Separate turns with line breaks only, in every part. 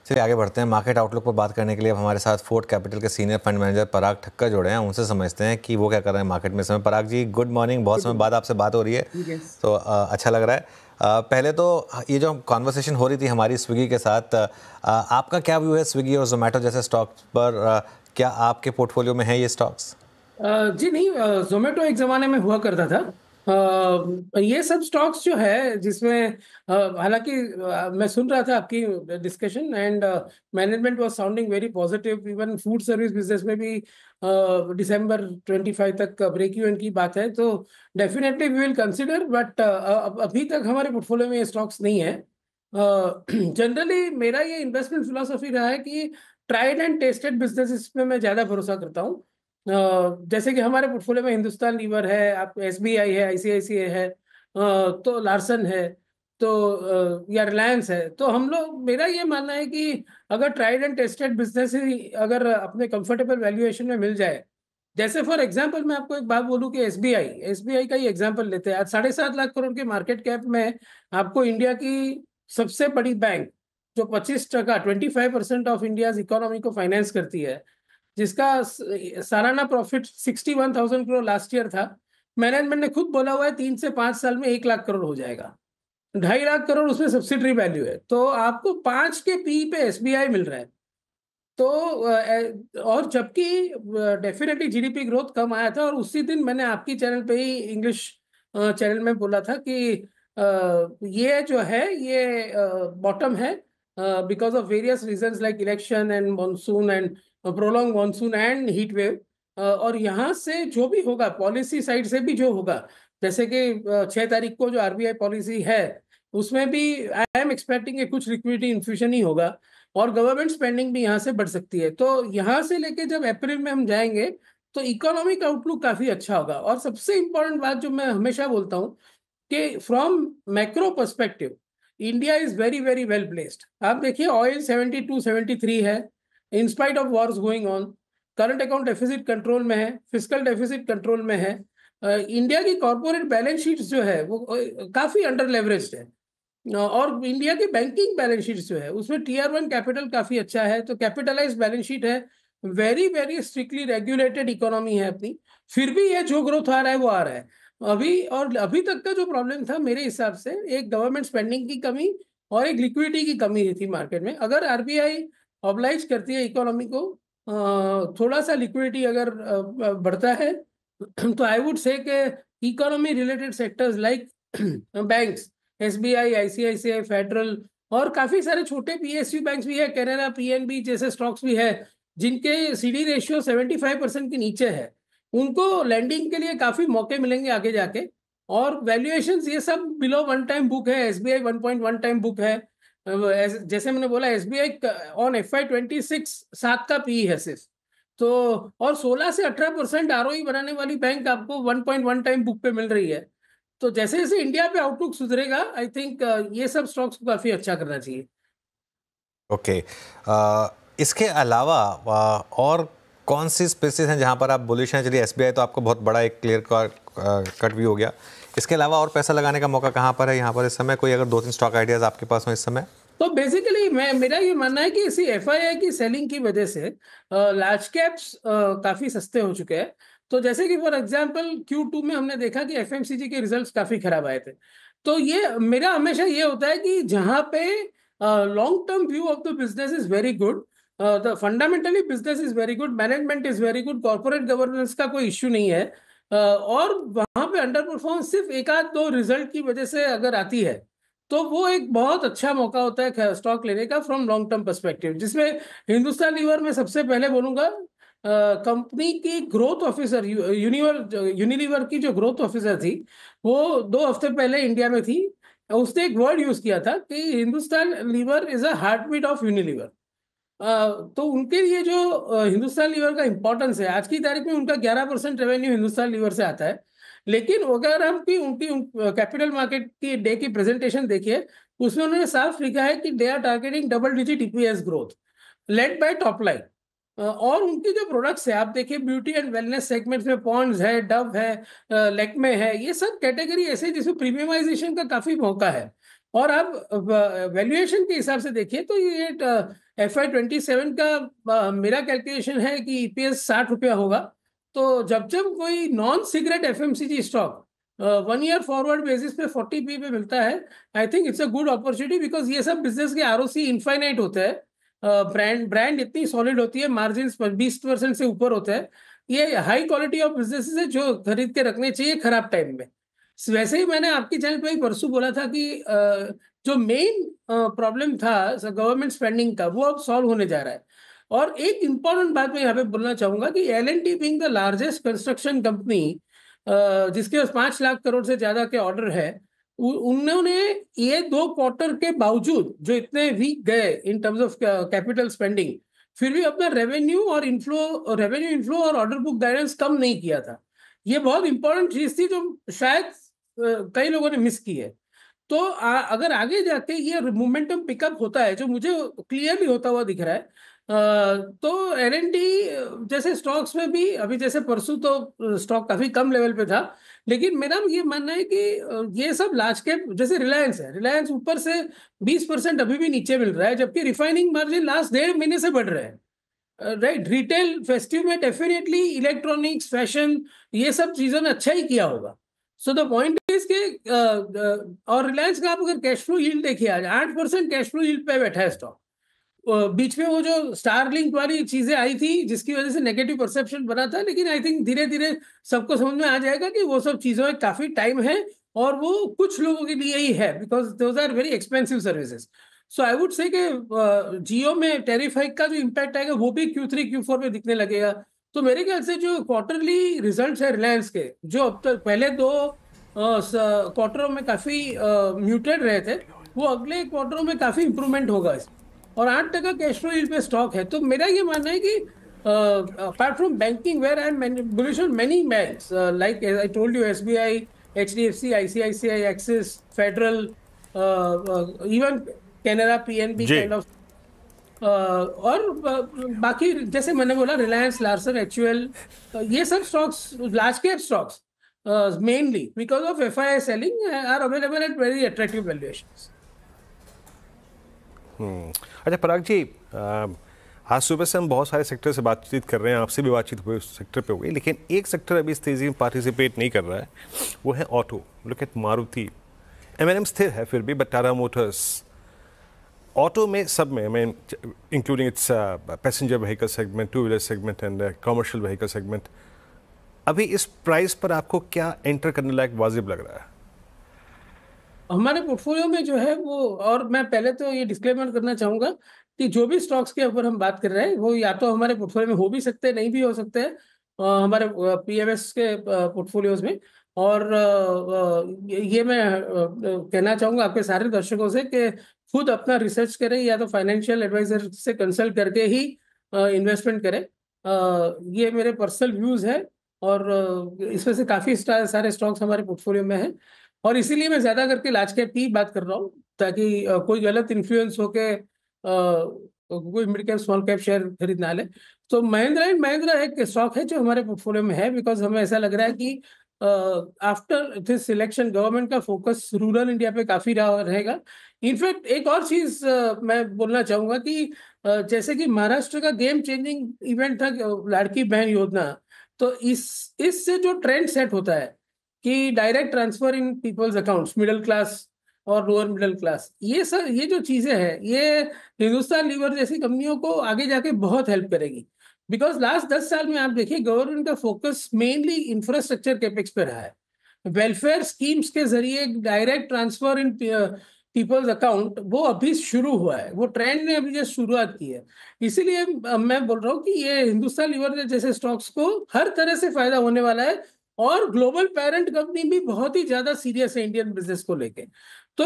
चलिए आगे बढ़ते हैं। मार्केट आउटलुक पर बात करने के लिए अब हमारे साथ फोर्ट कैपिटल के सीनियर फंड मैनेजर पराग ठक्कर जुड़े हैं। उनसे समझते हैं कि वो क्या कर रहे हैं मार्केट में इस समय। पराग जी, गुड मॉर्निंग। बहुत समय बाद आपसे बात हो रही है, तो अच्छा लग रहा है। पहले तो ये जो कॉन्वर्सेशन हो रही थी हमारी स्विगी के साथ, आपका क्या व्यू है स्विगी और जोमेटो जैसे स्टॉक्स पर? क्या आपके पोर्टफोलियो में है ये स्टॉक्स?
जी नहीं, जोमेटो एक जमाने में हुआ करता था। ये सब स्टॉक्स जो है जिसमें हालांकि मैं सुन रहा था आपकी discussion and management was sounding very positive. Even food service business में भी दिसंबर 25 तक ब्रेक इवन की बात है, तो definitely we will consider. But अभी तक हमारे पोर्टफोलियो में ये स्टॉक्स नहीं है। जनरली मेरा ये इन्वेस्टमेंट फिलोसफी रहा है कि ट्राइड एंड टेस्टेड बिजनेसेस में मैं ज़्यादा भरोसा करता हूँ। जैसे कि हमारे पोर्टफोलियो में हिंदुस्तान लीवर है, आप एसबीआई है, आईसीआईसीआई है, तो लार्सन है, तो या रिलायंस है। तो हम लोग, मेरा ये मानना है कि अगर ट्राइड एंड टेस्टेड बिजनेस ही अगर अपने कंफर्टेबल वैल्यूएशन में मिल जाए, जैसे फॉर एग्जांपल मैं आपको एक बात बोलूं कि एसबीआई एसबीआई का ही एग्जांपल लेते हैं। आज 7.5 लाख करोड़ के मार्केट कैप में आपको इंडिया की सबसे बड़ी बैंक, जो 25% 25% ऑफ इंडिया इकोनॉमी को फाइनेंस करती है, जिसका सालाना प्रॉफिट 61,000 करोड़ लास्ट ईयर था। मैनेजमेंट ने खुद बोला हुआ है 3 से 5 साल में 1 लाख करोड़ हो जाएगा। 2.5 लाख करोड़ उसमें सब्सिडरी वैल्यू है, तो आपको 5 के पी पे एसबीआई मिल रहा है। तो और जबकि डेफिनेटली जीडीपी ग्रोथ कम आया था, और उसी दिन मैंने आपकी चैनल पे ही इंग्लिश चैनल में बोला था कि ये जो है ये बॉटम है, because of various reasons like election and monsoon and prolong monsoon and heat wave. और यहाँ से जो भी होगा पॉलिसी साइड से भी जो होगा, जैसे कि 6 तारीख को जो आरबीआई पॉलिसी है, उसमें भी आई एम एक्सपेक्टिंग कुछ लिक्विडिटी इन्फ्यूजन ही होगा, और गवर्नमेंट स्पेंडिंग भी यहाँ से बढ़ सकती है। तो यहाँ से लेके जब अप्रैल में हम जाएंगे तो इकोनॉमिक आउटलुक काफी अच्छा होगा। और सबसे इंपॉर्टेंट बात जो मैं हमेशा बोलता हूँ कि from macro perspective India is very very well placed. आप देखिए ऑयल 72 73 है, in spite of Wars going on. Current account deficit control में है, फिजिकल डेफिसिट कंट्रोल में है। इंडिया की कॉर्पोरेट बैलेंस शीट जो है वो काफी अंडर लेवरेज्ड है। और इंडिया की बैंकिंग बैलेंस शीट जो है उसमें टीआर 1 कैपिटल काफी अच्छा है, तो कैपिटलाइज बैलेंस शीट है। Very very strictly regulated economy है अपनी, फिर भी ये जो ग्रोथ आ रहा है वो आ रहा है अभी। और अभी तक का जो प्रॉब्लम था मेरे हिसाब से एक गवर्नमेंट स्पेंडिंग की कमी और एक लिक्विडिटी की कमी रही थी मार्केट में। अगर आरबीआई ऑब्लाइज करती है इकोनॉमी को, थोड़ा सा लिक्विडिटी अगर बढ़ता है तो आई वुड से economy related sectors like banks, SBI, ICICI, federal, और काफी सारे छोटे पीएसयू बैंक्स भी है, कैनरा, पीएनबी जैसे स्टॉक्स भी है, जिनके सीडी रेशियो 75% के नीचे है, उनको लैंडिंग के लिए काफी मौके मिलेंगे आगे जाके। और वैल्यूएशंस ये सब बिलो 1 टाइम बुक है। एसबीआई 1.1 टाइम बुक है। जैसे मैंने बोला एसबीआई ऑन FY26 7 का पी है सिर्फ। तो और 16 से 18% आरओई बनाने वाली बैंक आपको 1.1 टाइम बुक पे मिल रही है। तो जैसे जैसे इंडिया पे आउटलुक सुधरेगा, आई थिंक ये सब स्टॉक्स को काफी अच्छा करना चाहिए।
ओके। इसके अलावा और कौन सी स्पेसेस हैं जहां पर आप बुलिश हैं? चलिए एसबीआई तो आपको बहुत बड़ा एक क्लियर कट व्यू हो गया। इसके अलावा और पैसा लगाने का मौका कहां पर है यहाँ पर इस समय? कोई अगर 2-3 स्टॉक आइडियाज आपके पास हो इस समय?
तो बेसिकली मेरा ये मानना है कि इसी एफआईआई की सेलिंग की वजह से लार्ज कैप्स काफी सस्ते हो चुके हैं। तो जैसे कि फॉर एग्जांपल Q2 में हमने देखा कि एफएमसीजी के रिजल्ट्स काफी खराब आए थे। तो ये मेरा हमेशा ये होता है कि जहां पे long term view of the business is very good, the fundamentally business is very good, management is very good, corporate governance का कोई इश्यू नहीं है, और वहां पे अंडर परफॉर्मेंस सिर्फ एक आध दो रिजल्ट की वजह से अगर आती है, तो वो एक बहुत अच्छा मौका होता है स्टॉक लेने का फ्रॉम लॉन्ग टर्म पर्सपेक्टिव, जिसमें हिंदुस्तान लीवर में सबसे पहले बोलूंगा। कंपनी की ग्रोथ ऑफिसर यूनिलीवर की जो ग्रोथ ऑफिसर थी, वो 2 हफ्ते पहले इंडिया में थी। उसने एक वर्ड यूज किया था कि Hindustan Lever is a heartbeat of Unilever. तो उनके लिए जो हिंदुस्तान लीवर का इंपॉर्टेंस है, आज की तारीख में उनका 11% रेवेन्यू हिंदुस्तान लीवर से आता है। लेकिन अगर हम की उनकी कैपिटल मार्केट की डे की प्रेजेंटेशन देखिए, उसमें उन्होंने साफ लिखा है कि they are targeting double digit EPS growth led by top line. और उनकी जो प्रोडक्ट्स है आप देखिए, ब्यूटी एंड वेलनेस सेगमेंट्स में पॉन्ड्स है, डव है, लैक्मे है, ये सब कैटेगरी ऐसे जिसमें प्रीमियमाइजेशन का काफी मौका है। और आप वैल्यूएशन के हिसाब से देखिए तो ये FY 27 का मेरा कैलकुलेशन है कि EPS 60 रुपया होगा। तो जब जब कोई non cigarette FMCG stock 1 year forward basis पे 40p पे मिलता है, I think it's a good opportunity, because ये सब बिजनेस के ROC इनफाइनाइट होते हैं। ब्रांड ब्रांड इतनी सॉलिड होती है, मार्जिन 20% से ऊपर होते हैं। ये हाई क्वालिटी ऑफ बिजनेसेस है जो खरीद के रखने चाहिए खराब टाइम में। वैसे ही मैंने आपके चैनल पे ही परसों बोला था कि जो मेन प्रॉब्लम था गवर्नमेंट स्पेंडिंग का, वो अब सॉल्व होने जा रहा है। और एक इंपॉर्टेंट बात मैं यहाँ पे बोलना चाहूंगा कि L&T being the largest construction company, जिसके पास 5 लाख करोड़ से ज्यादा के ऑर्डर है, उन्होंने ये 2 क्वार्टर के बावजूद जो इतने वीक गए in terms of capital spending, फिर भी अपना रेवेन्यू इनफ्लो और ऑर्डर बुक गाइडेंस कम नहीं किया था। ये बहुत इंपॉर्टेंट चीज थी जो शायद कई लोगों ने मिस की है। तो अगर आगे जाके ये मोमेंटम पिकअप होता है, जो मुझे क्लियरली होता हुआ दिख रहा है, तो L&T जैसे स्टॉक्स में भी अभी, जैसे परसों तो स्टॉक काफी कम लेवल पे था, लेकिन मेरा ये मानना है कि ये सब लार्ज कैप, जैसे रिलायंस है, रिलायंस ऊपर से 20% अभी भी नीचे मिल रहा है, जबकि रिफाइनिंग मार्जिन लास्ट 1.5 महीने से बढ़ रहे हैं। राइट, रिटेल फेस्टिव में डेफिनेटली इलेक्ट्रॉनिक्स, फैशन, ये सब चीजों ने अच्छा ही किया होगा। सो द पॉइंट इज के और रिलायंस का आप अगर कैश फ्लो यील्ड देखिए, आज 8% कैश फ्लो यील्ड पे बैठा है स्टॉक। बीच में वो जो स्टारलिंक वाली चीजें आई थी जिसकी वजह से नेगेटिव परसेप्शन बना था, लेकिन आई थिंक धीरे धीरे सबको समझ में आ जाएगा कि वो सब चीजों में काफी टाइम है, और वो कुछ लोगों के लिए ही है, because those are very expensive services. So I would say कि जियो में टैरिफ हाइक का जो इम्पैक्ट आएगा वो भी Q3 Q4 में दिखने लगेगा। तो मेरे ख्याल से जो क्वार्टरली रिजल्ट्स है रिलायंस के, जो अब तक पहले 2 क्वार्टरों में काफी म्यूटेड रहे थे, वो अगले क्वार्टरों में काफी इंप्रूवमेंट होगा इसमें। और 8% कैश फ्लो यील्ड पे स्टॉक है। तो मेरा ये मानना है कि apart from banking, where I am bullish on many banks, like I told you, SBI, HDFC, ICICI, Axis, Federal, even Canara, PNB
ji.
Kind of, और बाकी जैसे मैंने बोला रिलायंस, लार्सन, HUL, ये सब stocks, large cap stocks mainly because of FII selling are available at very attractive valuations.
अच्छा पराग जी, आज सुबह से हम बहुत सारे सेक्टर से बातचीत कर रहे हैं, आपसे भी बातचीत हुई उस सेक्टर पे हो गई, लेकिन एक सेक्टर अभी इस तेज़ी में पार्टिसिपेट नहीं कर रहा है, वो है auto. Look at Maruti. M&M स्थिर है फिर भी, बट टाटा मोटर्स ऑटो में, सब में, मैं including it's passenger vehicle segment, two wheeler segment and commercial vehicle segment, अभी इस प्राइस पर आपको क्या एंटर करने लायक वाजिब लग रहा है?
हमारे पोर्टफोलियो में जो है वो, और मैं पहले तो ये डिस्क्लेमर करना चाहूंगा कि जो भी स्टॉक्स के ऊपर हम बात कर रहे हैं वो या तो हमारे पोर्टफोलियो में हो भी सकते हैं, नहीं भी हो सकते हैं, हमारे PMS के पोर्टफोलियोज में। और ये मैं कहना चाहूंगा आपके सारे दर्शकों से कि खुद अपना रिसर्च करें, या तो फाइनेंशियल एडवाइजर से कंसल्ट करके ही इन्वेस्टमेंट करें। ये मेरे पर्सनल व्यूज है, और इसमें से काफी सारे स्टॉक्स हमारे पोर्टफोलियो में हैं, और इसीलिए मैं ज्यादा करके लार्ज कैप की बात कर रहा हूँ, ताकि कोई गलत इन्फ्लुएंस होके कोई mid cap small cap share खरीद ना ले। तो महिंद्रा एंड महिंद्रा एक स्टॉक है जो हमारे पोर्टफोलियो में है, बिकॉज हमें ऐसा लग रहा है कि आफ्टर दिस सिलेक्शन गवर्नमेंट का फोकस रूरल इंडिया पे काफी रहेगा। इनफैक्ट एक और चीज मैं बोलना चाहूंगा कि जैसे कि महाराष्ट्र का गेम चेंजिंग इवेंट था लाड़की बहन योजना, तो इससे जो ट्रेंड सेट होता है कि direct transfer in people's accounts, middle class और लोअर मिडिल क्लास, ये जो चीजें हैं, ये हिंदुस्तान लीवर जैसी कंपनियों को आगे जाके बहुत हेल्प करेगी। बिकॉज लास्ट 10 साल में आप देखिए गवर्नमेंट का फोकस मेनली इंफ्रास्ट्रक्चर कैपेक्स पे रहा है। वेलफेयर स्कीम्स के जरिए direct transfer in people's account वो अभी शुरू हुआ है, वो ट्रेंड ने अभी जस्ट शुरुआत की है। इसीलिए मैं बोल रहा हूँ कि ये हिंदुस्तान लीवर जैसे स्टॉक्स को हर तरह से फायदा होने वाला है, और ग्लोबल पेरेंट कंपनी भी बहुत ही ज्यादा सीरियस है इंडियन बिजनेस को लेके। तो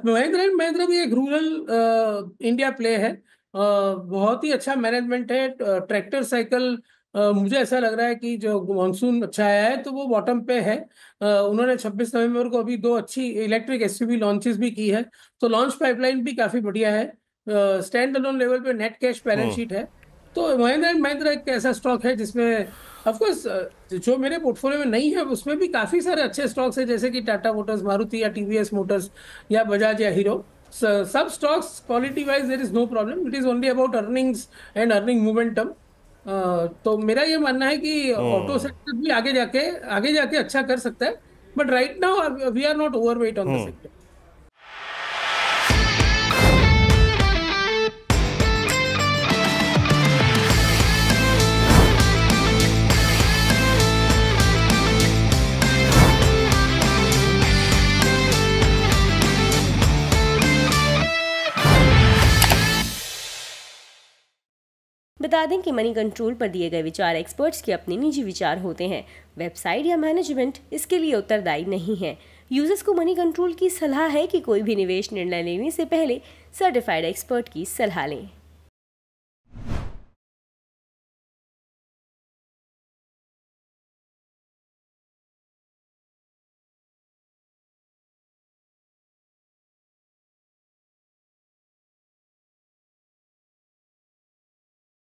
महिंद्रा एंड महिंद्रा भी एक रूरल इंडिया प्ले है, बहुत ही अच्छा मैनेजमेंट है। ट्रैक्टर साइकिल, मुझे ऐसा लग रहा है कि जो मानसून अच्छा आया है तो वो बॉटम पे है। उन्होंने 26 नवंबर को अभी 2 अच्छी इलेक्ट्रिक SUV लॉन्चेस भी की है, तो लॉन्च पाइपलाइन भी काफी बढ़िया है। स्टैंड अलोन लेवल पे नेट कैश बैलेंस शीट है। तो महिंद्रा एंड महिंद्रा एक ऐसा स्टॉक है जिसमें ऑफ कोर्स जो मेरे पोर्टफोलियो में नहीं है उसमें भी काफी सारे अच्छे स्टॉक्स हैं, जैसे कि टाटा मोटर्स, मारुति या टीवीएस मोटर्स या बजाज या हीरो। सब stocks quality wise there is no problem, it is only about earnings and earning momentum. तो मेरा ये मानना है कि ऑटो सेक्टर भी आगे जाके अच्छा कर सकता है, but right now we are not overweight on the sector.
बता दें कि मनी कंट्रोल पर दिए गए विचार एक्सपर्ट्स के अपने निजी विचार होते हैं। वेबसाइट या मैनेजमेंट इसके लिए उत्तरदायी नहीं है। यूजर्स को मनी कंट्रोल की सलाह है कि कोई भी निवेश निर्णय लेने से पहले सर्टिफाइड एक्सपर्ट की सलाह लें।